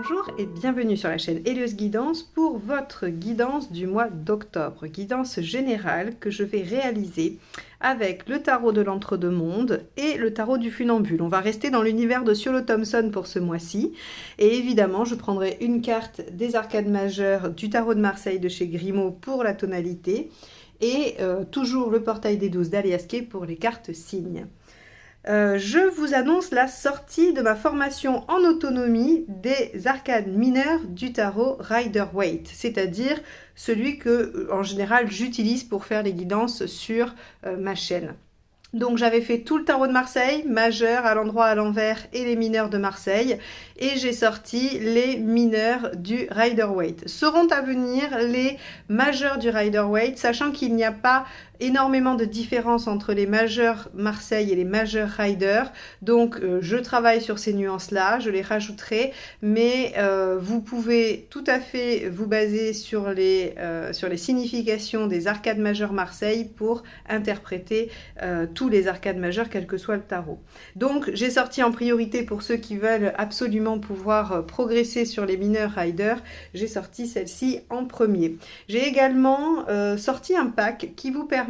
Bonjour et bienvenue sur la chaîne Hélios Guidance pour votre guidance du mois d'octobre. Guidance générale que je vais réaliser avec le tarot de l'entre-deux-mondes et le tarot du funambule. On va rester dans l'univers de Siolo Thompson pour ce mois-ci. Et évidemment, je prendrai une carte des arcades majeures du tarot de Marseille de chez Grimaud pour la tonalité et toujours le portail des 12 d'Aliasquet pour les cartes signes. Je vous annonce la sortie de ma formation en autonomie des arcades mineures du tarot Rider-Waite, c'est-à-dire celui que, en général, j'utilise pour faire les guidances sur ma chaîne. Donc j'avais fait tout le tarot de Marseille, majeur, à l'endroit, à l'envers et les mineurs de Marseille. Et j'ai sorti les mineurs du Rider-Waite. Seront à venir les majeurs du Rider-Waite, sachant qu'il n'y a pas énormément de différence entre les majeurs Marseille et les majeurs Rider. Donc je travaille sur ces nuances-là, je les rajouterai. Mais vous pouvez tout à fait vous baser sur les significations des arcades majeures Marseille pour interpréter tous les arcades majeures, quel que soit le tarot. Donc j'ai sorti en priorité pour ceux qui veulent absolument pouvoir progresser sur les mineurs Rider, j'ai sorti celle-ci en premier. J'ai également sorti un pack qui vous permet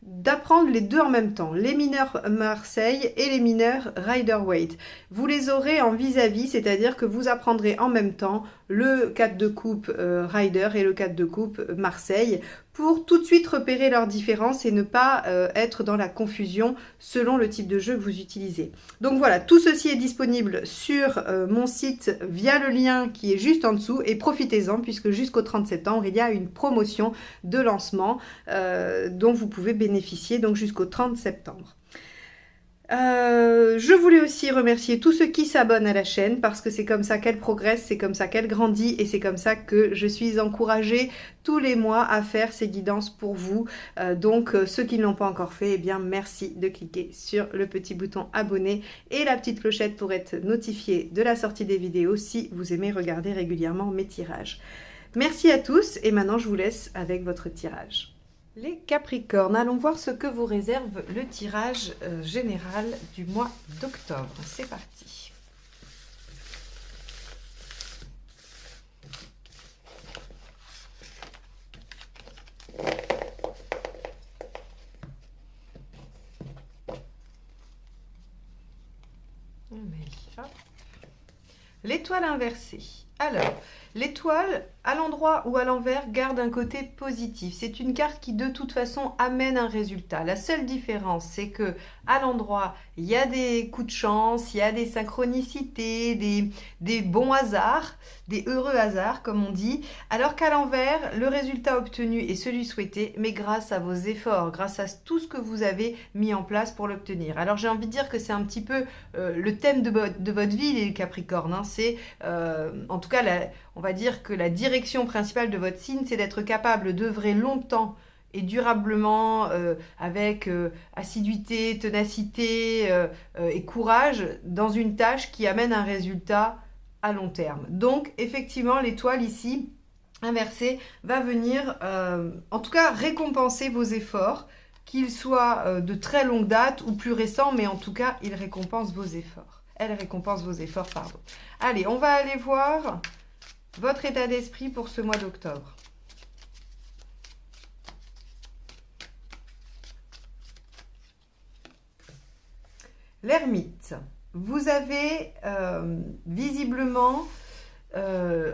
d'apprendre les deux en même temps, les mineurs Marseille et les mineurs Rider-Waite. Vous les aurez en vis-à-vis, c'est-à-dire que vous apprendrez en même temps le 4 de coupe Rider et le 4 de coupe Marseille pour tout de suite repérer leurs différences et ne pas être dans la confusion selon le type de jeu que vous utilisez. Donc voilà, tout ceci est disponible sur mon site via le lien qui est juste en dessous et profitez-en puisque jusqu'au 30 septembre, il y a une promotion de lancement dont vous pouvez bénéficier donc jusqu'au 30 septembre. Je voulais aussi remercier tous ceux qui s'abonnent à la chaîne parce que c'est comme ça qu'elle progresse, c'est comme ça qu'elle grandit et c'est comme ça que je suis encouragée tous les mois à faire ces guidances pour vous. Donc ceux qui ne l'ont pas encore fait, eh bien merci de cliquer sur le petit bouton abonner et la petite clochette pour être notifié de la sortie des vidéos si vous aimez regarder régulièrement mes tirages. Merci à tous et maintenant je vous laisse avec votre tirage. Les Capricornes, allons voir ce que vous réserve le tirage général du mois d'octobre. C'est parti. L'étoile inversée. Alors, l'étoile, à l'endroit ou à l'envers, garde un côté positif. C'est une carte qui, de toute façon, amène un résultat. La seule différence, c'est que à l'endroit, il y a des coups de chance, il y a des synchronicités, des bons hasards, des heureux hasards, comme on dit, alors qu'à l'envers, le résultat obtenu est celui souhaité, mais grâce à vos efforts, grâce à tout ce que vous avez mis en place pour l'obtenir. Alors, j'ai envie de dire que c'est un petit peu le thème de votre vie, les Capricornes. Hein. C'est, en tout cas, on va dire que la direction principale de votre signe, c'est d'être capable d'œuvrer longtemps et durablement avec assiduité, ténacité et courage dans une tâche qui amène un résultat à long terme. Donc, effectivement, l'étoile ici, inversée, va venir, en tout cas, récompenser vos efforts, qu'ils soient de très longue date ou plus récents, mais en tout cas, il récompense vos efforts. Elle récompense vos efforts, pardon. Allez, on va aller voir votre état d'esprit pour ce mois d'octobre. L'ermite. Vous avez visiblement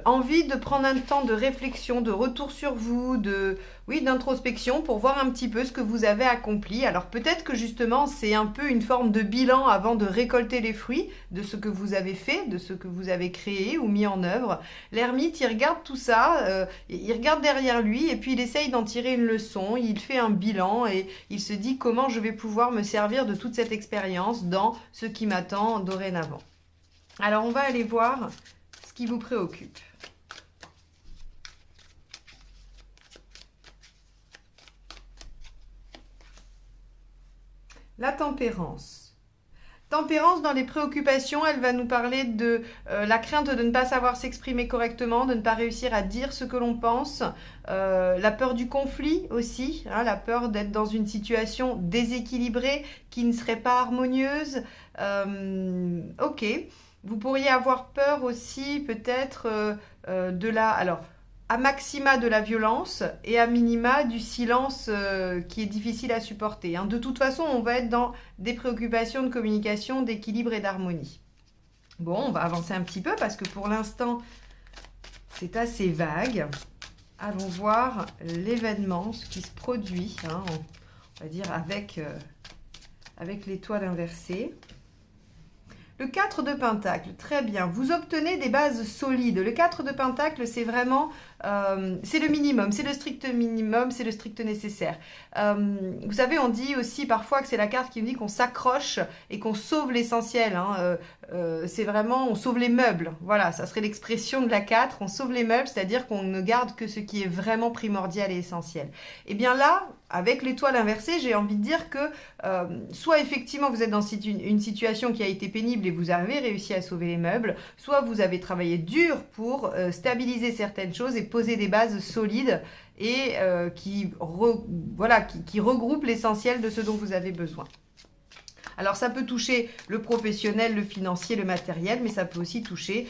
envie de prendre un temps de réflexion, de retour sur vous, d'introspection pour voir un petit peu ce que vous avez accompli. Alors peut-être que justement c'est un peu une forme de bilan avant de récolter les fruits de ce que vous avez fait, de ce que vous avez créé ou mis en œuvre. L'ermite, il regarde tout ça, il regarde derrière lui et puis il essaye d'en tirer une leçon, il fait un bilan et il se dit comment je vais pouvoir me servir de toute cette expérience dans ce qui m'attend dorénavant. Alors on va aller voir ce qui vous préoccupe. La tempérance. Tempérance dans les préoccupations, elle va nous parler de la crainte de ne pas savoir s'exprimer correctement, de ne pas réussir à dire ce que l'on pense, la peur du conflit aussi, hein, la peur d'être dans une situation déséquilibrée qui ne serait pas harmonieuse. Ok. Vous pourriez avoir peur aussi peut-être de la... Alors, à maxima de la violence et à minima du silence qui est difficile à supporter, hein. De toute façon, on va être dans des préoccupations de communication, d'équilibre et d'harmonie. Bon, on va avancer un petit peu parce que pour l'instant, c'est assez vague. Allons voir l'événement, ce qui se produit, hein, on va dire avec l'étoile inversée. Le 4 de Pentacle, très bien. Vous obtenez des bases solides. Le 4 de Pentacle, c'est vraiment... c'est le minimum, c'est le strict minimum, c'est le strict nécessaire. Vous savez, on dit aussi parfois que c'est la carte qui nous dit qu'on s'accroche et qu'on sauve l'essentiel, hein. C'est vraiment, on sauve les meubles. Voilà, ça serait l'expression de la 4. On sauve les meubles, c'est-à-dire qu'on ne garde que ce qui est vraiment primordial et essentiel. Et bien là, avec l'étoile inversée, j'ai envie de dire que soit effectivement vous êtes dans une situation qui a été pénible et vous avez réussi à sauver les meubles, soit vous avez travaillé dur pour stabiliser certaines choses et poser des bases solides et qui regroupent l'essentiel de ce dont vous avez besoin. Alors ça peut toucher le professionnel, le financier, le matériel, mais ça peut aussi toucher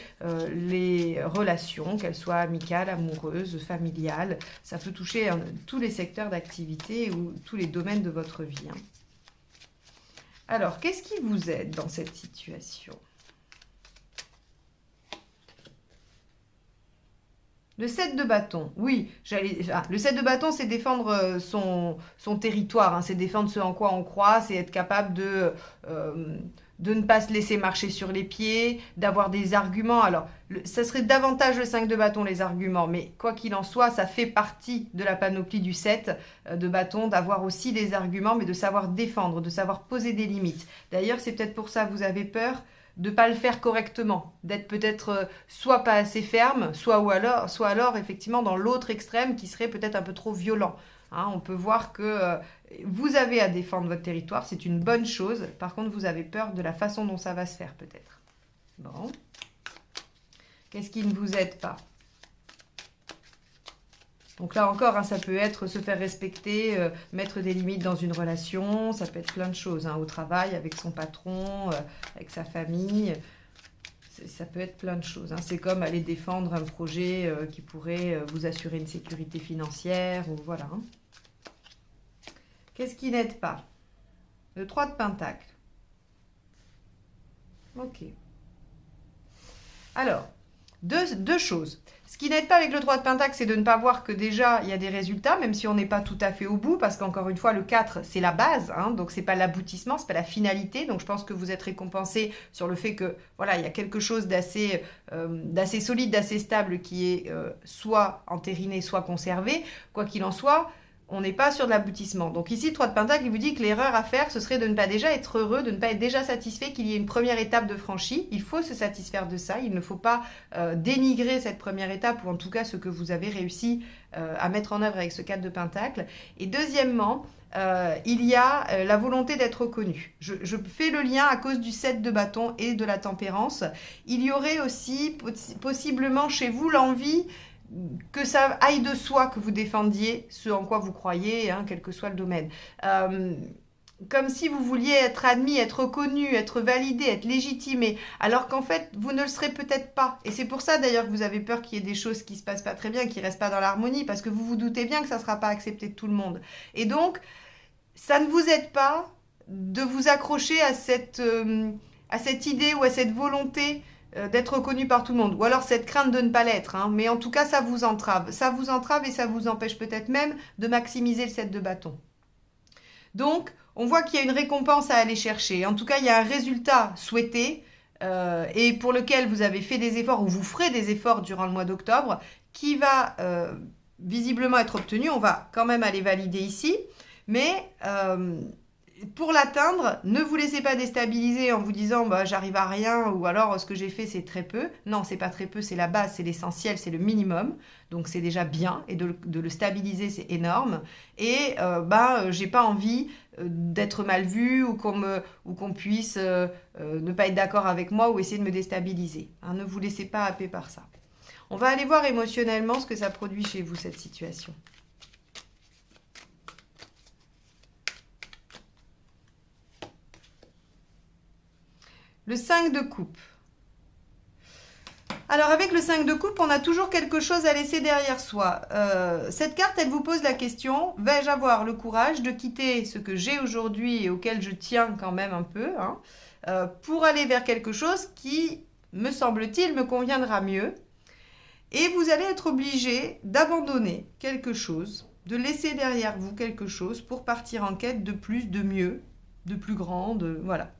les relations, qu'elles soient amicales, amoureuses, familiales. Ça peut toucher tous les secteurs d'activité ou tous les domaines de votre vie, hein. Alors, qu'est-ce qui vous aide dans cette situation? Le 7 de bâton, oui, le 7 de bâton, c'est défendre son territoire, hein, c'est défendre ce en quoi on croit, c'est être capable de ne pas se laisser marcher sur les pieds, d'avoir des arguments. Alors, ça serait davantage le 5 de bâton, les arguments, mais quoi qu'il en soit, ça fait partie de la panoplie du 7 de bâton, d'avoir aussi des arguments, mais de savoir défendre, de savoir poser des limites. D'ailleurs, c'est peut-être pour ça que vous avez peur de ne pas le faire correctement, d'être peut-être soit pas assez ferme, soit alors effectivement dans l'autre extrême qui serait peut-être un peu trop violent, hein. On peut voir que vous avez à défendre votre territoire, c'est une bonne chose. Par contre, vous avez peur de la façon dont ça va se faire peut-être. Bon. Qu'est-ce qui ne vous aide pas? Donc là encore, hein, ça peut être se faire respecter, mettre des limites dans une relation, ça peut être plein de choses, hein, au travail, avec son patron, avec sa famille, ça peut être plein de choses, hein. C'est comme aller défendre un projet qui pourrait vous assurer une sécurité financière, ou voilà, hein. Qu'est-ce qui n'aide pas? Le 3 de Pentacle. Ok. Alors, deux choses. Ce qui n'aide pas avec le 3 de Pentacle, c'est de ne pas voir que déjà, il y a des résultats, même si on n'est pas tout à fait au bout, parce qu'encore une fois, le 4, c'est la base, hein, donc c'est pas l'aboutissement, c'est pas la finalité. Donc je pense que vous êtes récompensé sur le fait que, voilà, il y a quelque chose d'assez solide, d'assez stable qui est soit entériné, soit conservé. Quoi qu'il en soit, on n'est pas sur de l'aboutissement. Donc ici, le 3 de Pentacle, il vous dit que l'erreur à faire, ce serait de ne pas déjà être heureux, de ne pas être déjà satisfait qu'il y ait une première étape de franchie. Il faut se satisfaire de ça. Il ne faut pas dénigrer cette première étape, ou en tout cas ce que vous avez réussi à mettre en œuvre avec ce 4 de Pentacle. Et deuxièmement, il y a la volonté d'être reconnu. Je fais le lien à cause du 7 de bâton et de la tempérance. Il y aurait aussi possiblement chez vous l'envie que ça aille de soi que vous défendiez ce en quoi vous croyez, hein, quel que soit le domaine. Comme si vous vouliez être admis, être reconnu, être validé, être légitimé, alors qu'en fait, vous ne le serez peut-être pas. Et c'est pour ça d'ailleurs que vous avez peur qu'il y ait des choses qui ne se passent pas très bien, qui ne restent pas dans l'harmonie, parce que vous vous doutez bien que ça ne sera pas accepté de tout le monde. Et donc, ça ne vous aide pas de vous accrocher à cette idée ou à cette volonté d'être reconnu par tout le monde, ou alors cette crainte de ne pas l'être, hein. Mais en tout cas, ça vous entrave et ça vous empêche peut-être même de maximiser le 7 de bâton. Donc, on voit qu'il y a une récompense à aller chercher. En tout cas, il y a un résultat souhaité et pour lequel vous avez fait des efforts, ou vous ferez des efforts durant le mois d'octobre, qui va visiblement être obtenu. On va quand même aller valider ici, mais pour l'atteindre, ne vous laissez pas déstabiliser en vous disant bah, j'arrive à rien, ou alors ce que j'ai fait c'est très peu. Non, c'est pas très peu, c'est la base, c'est l'essentiel, c'est le minimum. Donc c'est déjà bien, et de le stabiliser c'est énorme. Et j'ai pas envie d'être mal vu, ou qu'on puisse ne pas être d'accord avec moi ou essayer de me déstabiliser, hein. Ne vous laissez pas happer par ça. On va aller voir émotionnellement ce que ça produit chez vous, cette situation. Le 5 de coupe. Alors avec le 5 de coupe, on a toujours quelque chose à laisser derrière soi. Cette carte, elle vous pose la question, vais-je avoir le courage de quitter ce que j'ai aujourd'hui et auquel je tiens quand même un peu, hein, pour aller vers quelque chose qui, me semble-t-il, me conviendra mieux. Et vous allez être obligé d'abandonner quelque chose, de laisser derrière vous quelque chose pour partir en quête de plus, de mieux, de plus grand, voilà.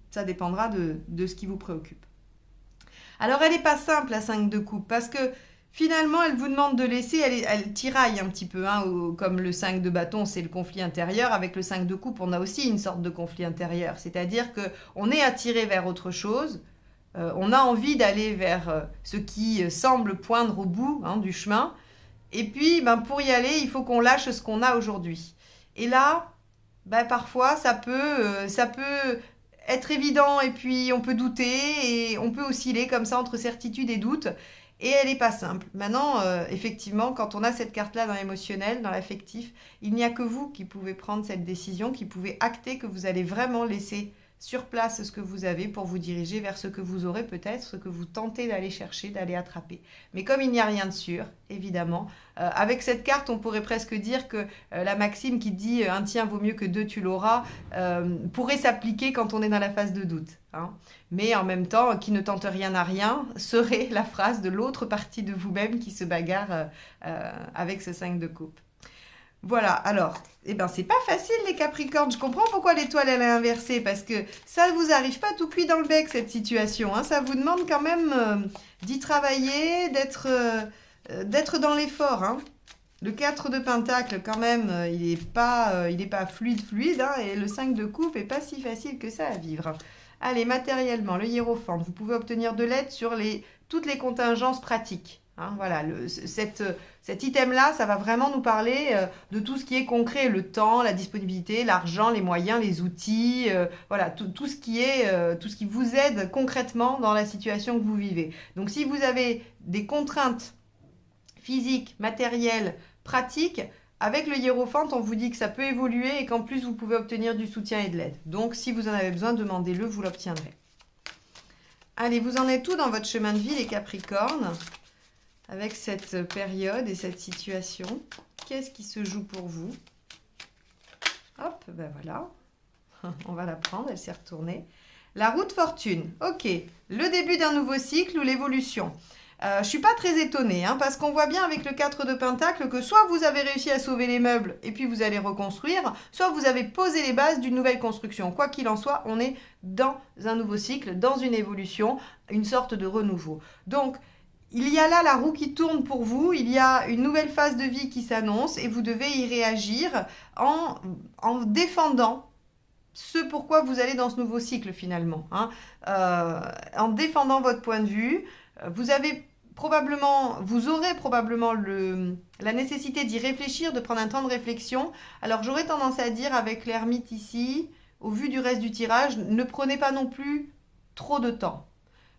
Ça dépendra de ce qui vous préoccupe. Alors, elle n'est pas simple, la 5 de coupe, parce que finalement, elle vous demande de laisser, elle tiraille un petit peu, hein, comme le 5 de bâton, c'est le conflit intérieur. Avec le 5 de coupe, on a aussi une sorte de conflit intérieur, c'est-à-dire qu'on est attiré vers autre chose, on a envie d'aller vers ce qui semble poindre au bout, hein, du chemin, et puis pour y aller, il faut qu'on lâche ce qu'on a aujourd'hui. Et là, parfois, ça peut être évident et puis on peut douter et on peut osciller comme ça entre certitude et doute et elle n'est pas simple. Maintenant, effectivement, quand on a cette carte-là dans l'émotionnel, dans l'affectif, il n'y a que vous qui pouvez prendre cette décision, qui pouvez acter que vous allez vraiment laisser sur place ce que vous avez pour vous diriger vers ce que vous aurez peut-être, ce que vous tentez d'aller chercher, d'aller attraper. Mais comme il n'y a rien de sûr, évidemment, avec cette carte, on pourrait presque dire que la maxime qui dit « un tien vaut mieux que deux, tu l'auras » pourrait s'appliquer quand on est dans la phase de doute, hein. Mais en même temps, qui ne tente rien à rien serait la phrase de l'autre partie de vous-même qui se bagarre avec ce 5 de coupe. Voilà, alors, c'est pas facile les Capricornes. Je comprends pourquoi l'étoile elle est inversée, parce que ça ne vous arrive pas tout cuit dans le bec cette situation, hein. Ça vous demande quand même d'y travailler, d'être dans l'effort, hein. Le 4 de Pentacle, quand même, il n'est pas fluide, hein, et le 5 de coupe n'est pas si facile que ça à vivre. Allez, matériellement, le hiérophant, vous pouvez obtenir de l'aide sur toutes les contingences pratiques. Hein, voilà, cet item-là, ça va vraiment nous parler de tout ce qui est concret, le temps, la disponibilité, l'argent, les moyens, les outils, voilà, tout ce qui vous aide concrètement dans la situation que vous vivez. Donc, si vous avez des contraintes physiques, matérielles, pratiques, avec le hiérophant, on vous dit que ça peut évoluer et qu'en plus, vous pouvez obtenir du soutien et de l'aide. Donc, si vous en avez besoin, demandez-le, vous l'obtiendrez. Allez, vous en êtes où dans votre chemin de vie, les Capricornes ? Avec cette période et cette situation, qu'est-ce qui se joue pour vous? Hop, voilà. On va la prendre, elle s'est retournée. La roue de fortune. Ok, le début d'un nouveau cycle ou l'évolution. Je ne suis pas très étonnée, hein, parce qu'on voit bien avec le 4 de Pentacle que soit vous avez réussi à sauver les meubles et puis vous allez reconstruire, soit vous avez posé les bases d'une nouvelle construction. Quoi qu'il en soit, on est dans un nouveau cycle, dans une évolution, une sorte de renouveau. Donc, il y a là la roue qui tourne pour vous, il y a une nouvelle phase de vie qui s'annonce et vous devez y réagir en défendant ce pourquoi vous allez dans ce nouveau cycle finalement, hein. En défendant votre point de vue, vous aurez probablement la nécessité d'y réfléchir, de prendre un temps de réflexion. Alors j'aurais tendance à dire avec l'ermite ici, au vu du reste du tirage, ne prenez pas non plus trop de temps.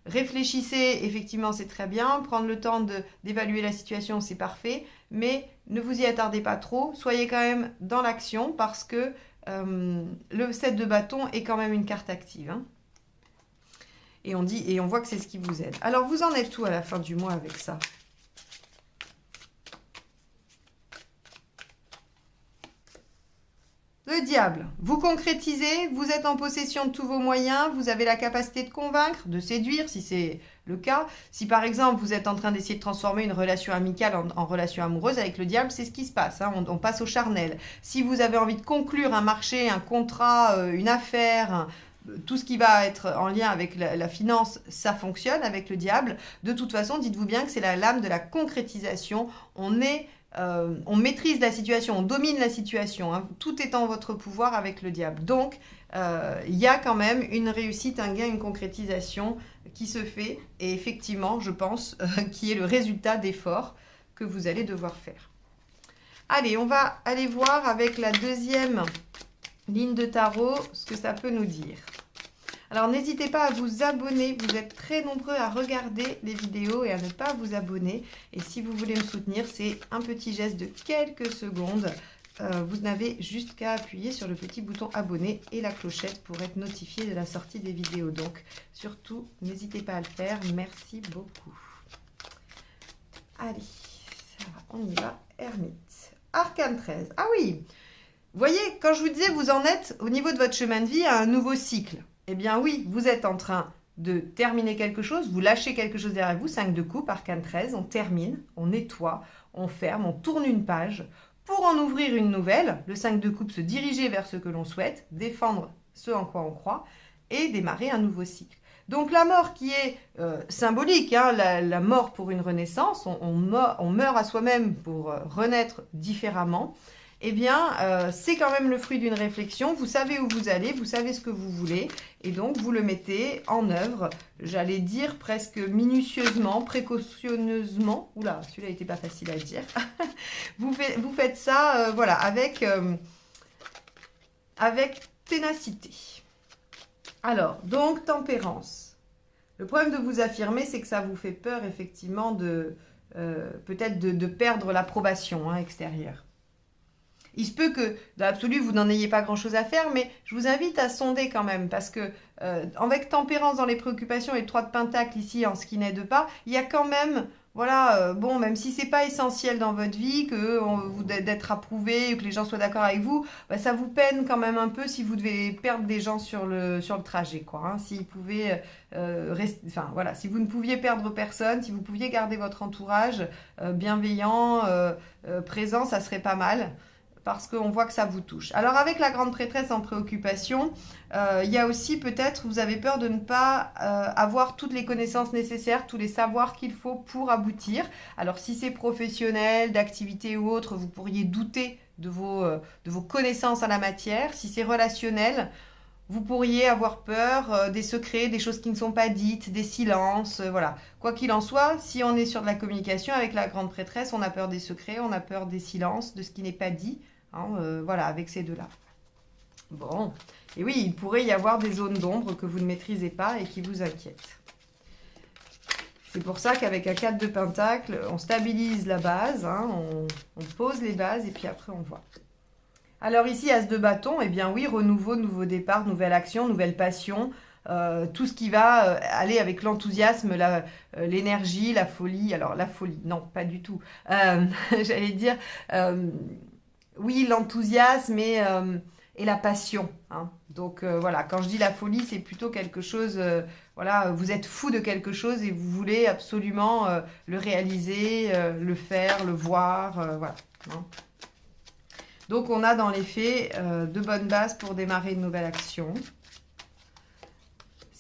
Réfléchissez, effectivement c'est très bien, prendre le temps d'évaluer la situation c'est parfait, mais ne vous y attardez pas trop, soyez quand même dans l'action parce que le 7 de bâton est quand même une carte active, hein. Et on voit que c'est ce qui vous aide. Alors vous en êtes où à la fin du mois avec ça ? Le diable, vous concrétisez, vous êtes en possession de tous vos moyens, vous avez la capacité de convaincre, de séduire si c'est le cas. Si par exemple vous êtes en train d'essayer de transformer une relation amicale en relation amoureuse avec le diable, c'est ce qui se passe, hein, on passe au charnel. Si vous avez envie de conclure un marché, un contrat, une affaire, tout ce qui va être en lien avec la finance, ça fonctionne avec le diable. De toute façon, dites-vous bien que c'est la lame de la concrétisation. On maîtrise la situation, on domine la situation, hein. Tout est en votre pouvoir avec le diable. Donc, il y a quand même une réussite, un gain, une concrétisation qui se fait. Et effectivement, je pense, qui est le résultat d'efforts que vous allez devoir faire. Allez, on va aller voir avec la deuxième ligne de tarot ce que ça peut nous dire. Alors, n'hésitez pas à vous abonner. Vous êtes très nombreux à regarder les vidéos et à ne pas vous abonner. Et si vous voulez me soutenir, c'est un petit geste de quelques secondes. Vous n'avez juste qu'à appuyer sur le petit bouton abonner et la clochette pour être notifié de la sortie des vidéos. Donc, surtout, n'hésitez pas à le faire. Merci beaucoup. Allez, ça va, on y va. Ermite. Arcane 13. Ah oui, vous voyez, quand je vous disais, vous en êtes au niveau de votre chemin de vie à un nouveau cycle. Eh bien oui, vous êtes en train de terminer quelque chose, vous lâchez quelque chose derrière vous, 5 de coupe, arcane 13, on termine, on nettoie, on ferme, on tourne une page pour en ouvrir une nouvelle. Le 5 de coupe, se diriger vers ce que l'on souhaite, défendre ce en quoi on croit et démarrer un nouveau cycle. Donc la mort qui est symbolique, hein, la mort pour une renaissance, on meurt à soi-même pour renaître différemment. Eh bien, c'est quand même le fruit d'une réflexion. Vous savez où vous allez, vous savez ce que vous voulez, et donc vous le mettez en œuvre, j'allais dire presque minutieusement, précautionneusement. Oula, celui-là n'était pas facile à dire. Vous faites ça, voilà, avec ténacité. Alors, donc, tempérance. Le problème de vous affirmer, c'est que ça vous fait peur, effectivement, peut-être de perdre l'approbation extérieure. Il se peut que, dans l'absolu, vous n'en ayez pas grand-chose à faire, mais je vous invite à sonder quand même, parce que, avec tempérance dans les préoccupations et le 3 de pentacle ici, en ce qui n'aide pas, il y a quand même, voilà, bon, même si c'est pas essentiel dans votre vie, d'être approuvé, que les gens soient d'accord avec vous, bah, ça vous peine quand même un peu si vous devez perdre des gens sur le trajet, quoi. Hein. S'ils pouvaient enfin, voilà, si vous ne pouviez perdre personne, si vous pouviez garder votre entourage bienveillant, présent, ça serait pas mal. Parce qu'on voit que ça vous touche. Alors avec la grande prêtresse en préoccupation, il y a aussi peut-être, vous avez peur de ne pas avoir toutes les connaissances nécessaires, tous les savoirs qu'il faut pour aboutir. Alors si c'est professionnel, d'activité ou autre, vous pourriez douter de vos connaissances en la matière. Si c'est relationnel, vous pourriez avoir peur des secrets, des choses qui ne sont pas dites, des silences, voilà. Quoi qu'il en soit, si on est sur de la communication avec la grande prêtresse, on a peur des secrets, on a peur des silences, de ce qui n'est pas dit. Voilà, avec ces deux-là. Bon, et oui, il pourrait y avoir des zones d'ombre que vous ne maîtrisez pas et qui vous inquiètent. C'est pour ça qu'avec un 4 de pentacle, on stabilise la base, on pose les bases et puis après on voit. Alors ici, as de bâton, eh bien oui, renouveau, nouveau départ, nouvelle action, nouvelle passion, tout ce qui va aller avec l'enthousiasme, l'énergie, la folie. Alors la folie, non, pas du tout. J'allais dire... oui, l'enthousiasme et la passion. Hein. Donc voilà, quand je dis la folie, c'est plutôt quelque chose, voilà, vous êtes fou de quelque chose et vous voulez absolument le réaliser, le faire, le voir, voilà. Hein. Donc on a dans les faits de bonnes bases pour démarrer une nouvelle action.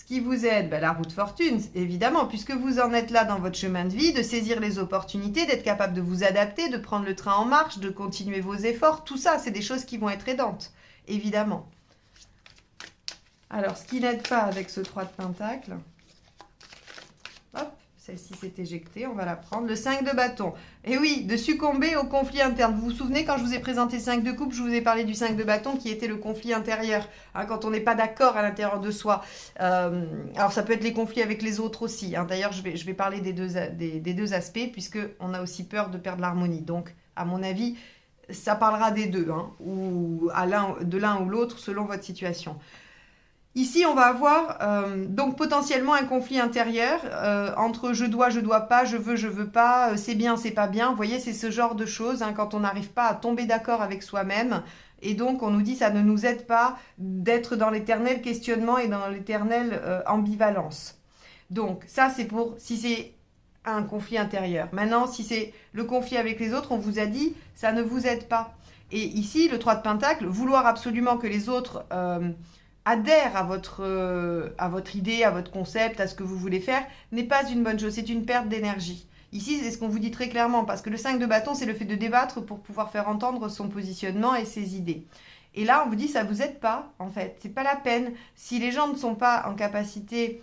Qui vous aide, la roue de fortune, évidemment, puisque vous en êtes là dans votre chemin de vie, de saisir les opportunités, d'être capable de vous adapter, de prendre le train en marche, de continuer vos efforts, tout ça, c'est des choses qui vont être aidantes, évidemment. Alors, ce qui n'aide pas avec ce 3 de pentacle, hop, celle-ci s'est éjectée, on va la prendre, le 5 de bâton. Et oui, de succomber au conflit interne. Vous vous souvenez, quand je vous ai présenté 5 de coupe, je vous ai parlé du 5 de bâton qui était le conflit intérieur, quand on n'est pas d'accord à l'intérieur de soi. Alors, ça peut être les conflits avec les autres aussi. D'ailleurs, je vais parler des deux aspects, puisqu'on a aussi peur de perdre l'harmonie. Donc, à mon avis, ça parlera des deux, ou de l'un ou l'autre, selon votre situation. Ici, on va avoir donc potentiellement un conflit intérieur entre je dois pas, je veux pas, c'est bien, c'est pas bien. Vous voyez, c'est ce genre de choses quand on n'arrive pas à tomber d'accord avec soi-même. Et donc, on nous dit ça ne nous aide pas d'être dans l'éternel questionnement et dans l'éternelle ambivalence. Donc, ça, c'est pour si c'est un conflit intérieur. Maintenant, si c'est le conflit avec les autres, on vous a dit ça ne vous aide pas. Et ici, le 3 de pentacle, vouloir absolument que les autres... adhère à votre idée, à votre concept, à ce que vous voulez faire, n'est pas une bonne chose, c'est une perte d'énergie. Ici, c'est ce qu'on vous dit très clairement, parce que le 5 de bâton, c'est le fait de débattre pour pouvoir faire entendre son positionnement et ses idées. Et là, on vous dit, ça ne vous aide pas, en fait, c'est pas la peine. Si les gens ne sont pas en capacité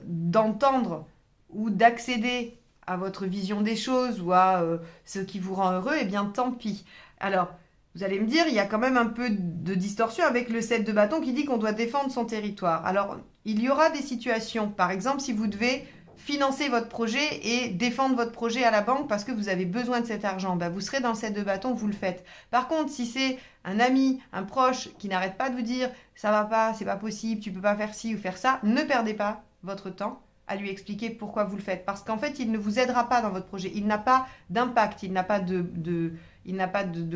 d'entendre ou d'accéder à votre vision des choses ou à ce qui vous rend heureux, eh bien, tant pis. Alors, vous allez me dire, il y a quand même un peu de distorsion avec le 7 de bâton qui dit qu'on doit défendre son territoire. Alors, il y aura des situations, par exemple, si vous devez financer votre projet et défendre votre projet à la banque parce que vous avez besoin de cet argent, vous serez dans le 7 de bâton, vous le faites. Par contre, si c'est un ami, un proche qui n'arrête pas de vous dire « ça va pas, c'est pas possible, tu peux pas faire ci ou faire ça », ne perdez pas votre temps. à lui expliquer pourquoi vous le faites. Parce qu'en fait, il ne vous aidera pas dans votre projet. Il n'a pas d'impact, il n'a pas de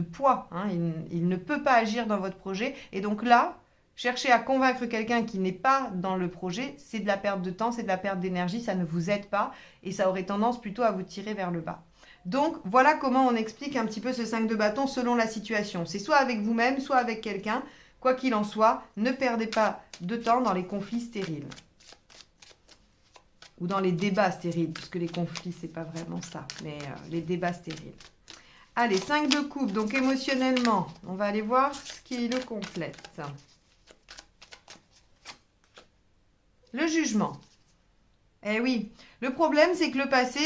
poids. Hein. Il ne peut pas agir dans votre projet. Et donc là, chercher à convaincre quelqu'un qui n'est pas dans le projet, c'est de la perte de temps, c'est de la perte d'énergie, ça ne vous aide pas et ça aurait tendance plutôt à vous tirer vers le bas. Donc, voilà comment on explique un petit peu ce 5 de bâton selon la situation. C'est soit avec vous-même, soit avec quelqu'un. Quoi qu'il en soit, ne perdez pas de temps dans les conflits stériles. Ou dans les débats stériles, puisque les conflits, c'est pas vraiment ça, mais les débats stériles. Allez, 5 de coupe, donc émotionnellement, on va aller voir ce qui le complète. Le jugement. Eh oui, le problème, c'est que le passé,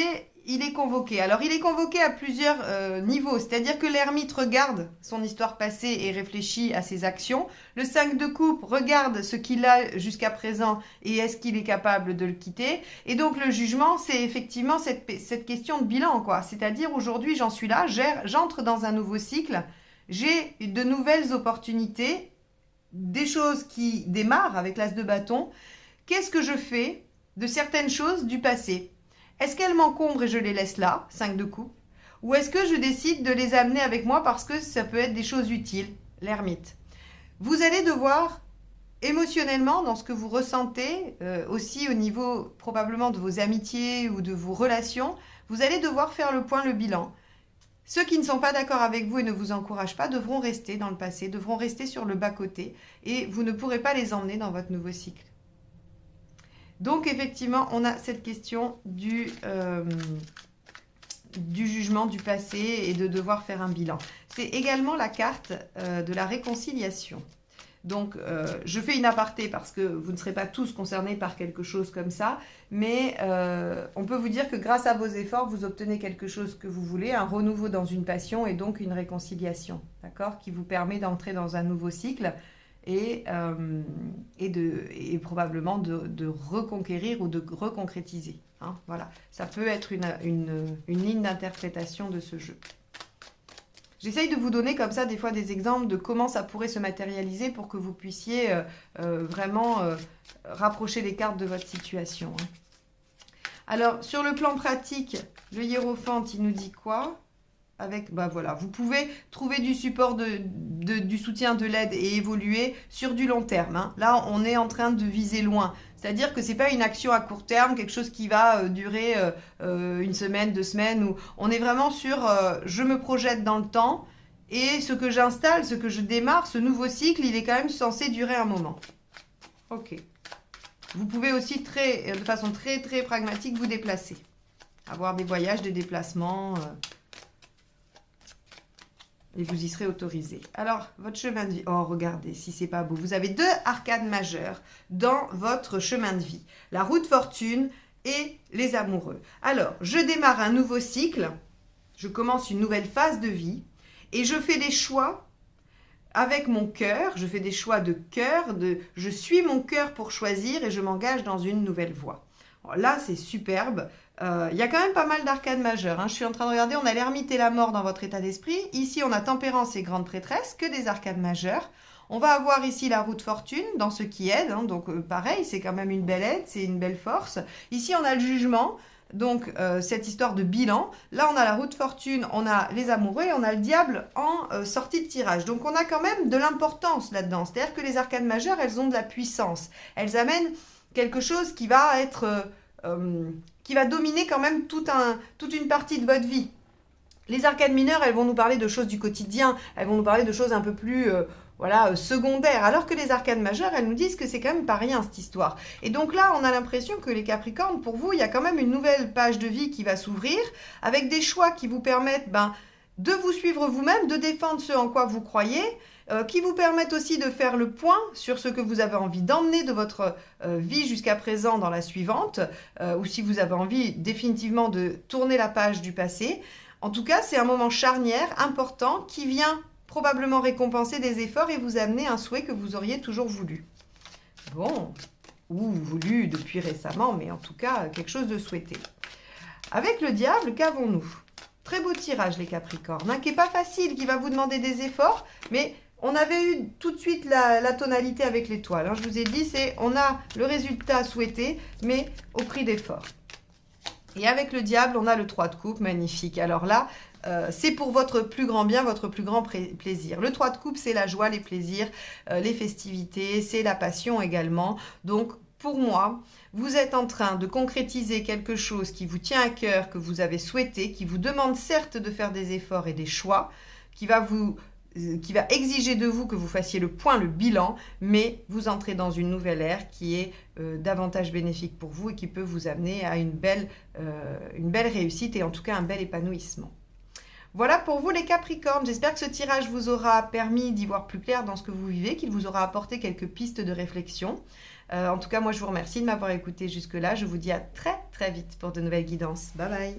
il est convoqué. Alors, il est convoqué à plusieurs niveaux. C'est-à-dire que l'ermite regarde son histoire passée et réfléchit à ses actions. Le 5 de coupe regarde ce qu'il a jusqu'à présent et est-ce qu'il est capable de le quitter. Et donc, le jugement, c'est effectivement cette question de bilan, quoi. C'est-à-dire, aujourd'hui, j'en suis là, j'entre dans un nouveau cycle, j'ai de nouvelles opportunités, des choses qui démarrent avec l'as de bâton. Qu'est-ce que je fais de certaines choses du passé? Est-ce qu'elles m'encombrent et je les laisse là, 5 de coupe? Ou est-ce que je décide de les amener avec moi parce que ça peut être des choses utiles, l'ermite? Vous allez devoir, émotionnellement, dans ce que vous ressentez, aussi au niveau probablement de vos amitiés ou de vos relations, vous allez devoir faire le point, le bilan. Ceux qui ne sont pas d'accord avec vous et ne vous encouragent pas devront rester dans le passé, devront rester sur le bas-côté et vous ne pourrez pas les emmener dans votre nouveau cycle. Donc, effectivement, on a cette question du jugement du passé et de devoir faire un bilan. C'est également la carte de la réconciliation. Donc, je fais une aparté parce que vous ne serez pas tous concernés par quelque chose comme ça, mais on peut vous dire que grâce à vos efforts, vous obtenez quelque chose que vous voulez, un renouveau dans une passion et donc une réconciliation, d'accord, qui vous permet d'entrer dans un nouveau cycle. Et probablement de reconquérir ou de reconcrétiser. Hein, voilà. Ça peut être une ligne d'interprétation de ce jeu. J'essaye de vous donner comme ça des fois des exemples de comment ça pourrait se matérialiser pour que vous puissiez vraiment rapprocher les cartes de votre situation. Hein. Alors, sur le plan pratique, le hiérophante, il nous dit quoi ? Avec, voilà, vous pouvez trouver du support, du soutien, de l'aide et évoluer sur du long terme. Hein. Là, on est en train de viser loin. C'est-à-dire que ce n'est pas une action à court terme, quelque chose qui va durer une semaine, 2 semaines. Ou on est vraiment sur je me projette dans le temps et ce que j'installe, ce que je démarre, ce nouveau cycle, il est quand même censé durer un moment. Ok. Vous pouvez aussi de façon très très pragmatique vous déplacer. Avoir des voyages, des déplacements... et vous y serez autorisé. Alors, votre chemin de vie. Oh, regardez, si c'est pas beau. Vous avez 2 arcades majeures dans votre chemin de vie. La roue de fortune et les amoureux. Alors, je démarre un nouveau cycle. Je commence une nouvelle phase de vie. Et je fais des choix avec mon cœur. Je fais des choix de cœur. Je suis mon cœur pour choisir et je m'engage dans une nouvelle voie. Alors là, c'est superbe. Il y a quand même pas mal d'arcades majeures. Hein. Je suis en train de regarder, on a l'ermite et la mort dans votre état d'esprit. Ici, on a tempérance et grande prêtresse, que des arcades majeures. On va avoir ici la roue de fortune dans ce qui aide. Hein. Donc, pareil, c'est quand même une belle aide, c'est une belle force. Ici, on a le jugement. Donc, cette histoire de bilan. Là, on a la roue de fortune, on a les amoureux et on a le diable en sortie de tirage. Donc, on a quand même de l'importance là-dedans. C'est-à-dire que les arcades majeures, elles ont de la puissance. Elles amènent quelque chose qui va être... qui va dominer quand même toute une partie de votre vie. Les arcades mineures, elles vont nous parler de choses du quotidien, elles vont nous parler de choses un peu plus secondaires, alors que les arcades majeures, elles nous disent que c'est quand même pas rien cette histoire. Et donc là, on a l'impression que les Capricornes, pour vous, il y a quand même une nouvelle page de vie qui va s'ouvrir, avec des choix qui vous permettent de vous suivre vous-même, de défendre ce en quoi vous croyez, qui vous permettent aussi de faire le point sur ce que vous avez envie d'emmener de votre vie jusqu'à présent dans la suivante, ou si vous avez envie définitivement de tourner la page du passé. En tout cas, c'est un moment charnière, important, qui vient probablement récompenser des efforts et vous amener un souhait que vous auriez toujours voulu. Bon, ou voulu depuis récemment, mais en tout cas, quelque chose de souhaité. Avec le diable, qu'avons-nous ? Très beau tirage, les Capricornes, hein, qui n'est pas facile, qui va vous demander des efforts, mais On avait eu tout de suite la tonalité avec l'étoile. Hein. Je vous ai dit, c'est on a le résultat souhaité, mais au prix d'effort. Et avec le diable, on a le 3 de coupe, magnifique. Alors là, c'est pour votre plus grand bien, votre plus grand plaisir. Le 3 de coupe, c'est la joie, les plaisirs, les festivités, c'est la passion également. Donc, pour moi, vous êtes en train de concrétiser quelque chose qui vous tient à cœur, que vous avez souhaité, qui vous demande certes de faire des efforts et des choix, qui va exiger de vous que vous fassiez le point, le bilan, mais vous entrez dans une nouvelle ère qui est davantage bénéfique pour vous et qui peut vous amener à une belle réussite et en tout cas un bel épanouissement. Voilà pour vous les Capricornes, j'espère que ce tirage vous aura permis d'y voir plus clair dans ce que vous vivez, qu'il vous aura apporté quelques pistes de réflexion. En tout cas, moi je vous remercie de m'avoir écouté jusque-là, je vous dis à très très vite pour de nouvelles guidances. Bye bye.